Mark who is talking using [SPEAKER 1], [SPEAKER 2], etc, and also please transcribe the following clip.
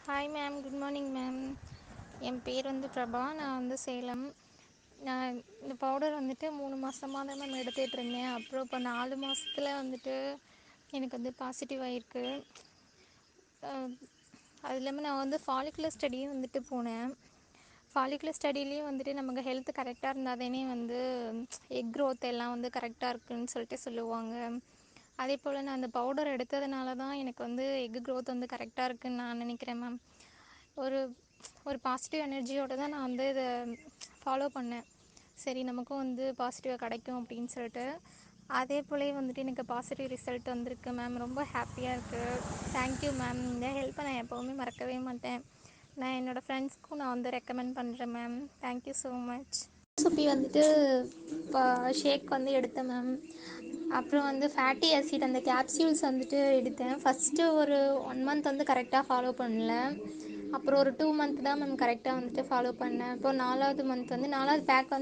[SPEAKER 1] Hi ma'am, good morning ma'am. என் பேர் வந்து பிரபா. நான் வந்து சேலம். நான் இந்த பவுடர் வந்துட்டு 3 மாதமாக தான் மேம் எடுத்துகிட்ருந்தேன். அப்புறம் இப்போ 4 மாதத்துல வந்துட்டு எனக்கு வந்து பாசிட்டிவ் ஆகிருக்கு. அது இல்லாமல் நான் வந்து ஃபாலிகுலர் ஸ்டடியும் வந்துட்டு போனேன். ஃபாலிகுலர் ஸ்டடிலேயும் வந்துட்டு நமக்கு ஹெல்த் கரெக்டாக இருந்தால் தானே வந்து எக் க்ரோத் எல்லாம் வந்து கரெக்டாக இருக்குதுன்னு சொல்லிட்டு சொல்லுவாங்க. அதே போல் நான் அந்த பவுடர் எடுத்ததுனால தான் எனக்கு வந்து எக் க்ரோத் வந்து கரெக்டாக இருக்குதுன்னு நான் நினைக்கிறேன் மேம். ஒரு ஒரு பாசிட்டிவ் எனர்ஜியோடு தான் நான் வந்து இதை ஃபாலோ பண்ணேன். சரி, நமக்கும் வந்து பாசிட்டிவாக கிடைக்கும் அப்படின்னு சொல்லிட்டு. அதே போலவே வந்துட்டு எனக்கு பாசிட்டிவ் ரிசல்ட் வந்திருக்கு மேம். ரொம்ப ஹாப்பியாக இருக்குது. Thank you ma'am. இந்த ஹெல்ப்பை நான் எப்போவுமே மறக்கவே மாட்டேன். நான் என்னோடய ஃப்ரெண்ட்ஸ்க்கும் நான் வந்து ரெக்கமெண்ட் பண்ணுறேன் மேம். Thank you so much. சுப்பி வந்துட்டு இப்போ ஷேக் வந்து எடுத்தேன் மேம். அப்புறம் வந்து ஃபேட்டி ஆசிட் அந்த கேப்சியூல்ஸ் வந்துட்டு எடுத்தேன். ஃபஸ்ட்டு ஒரு 1 மந்த் வந்து கரெக்டாக ஃபாலோ பண்ணல. அப்புறம் ஒரு 2 மந்த் தான் மேம் கரெக்டாக வந்துட்டு ஃபாலோ பண்ணேன். இப்போ 4வது மந்த் வந்து 4வது பேக் வந்து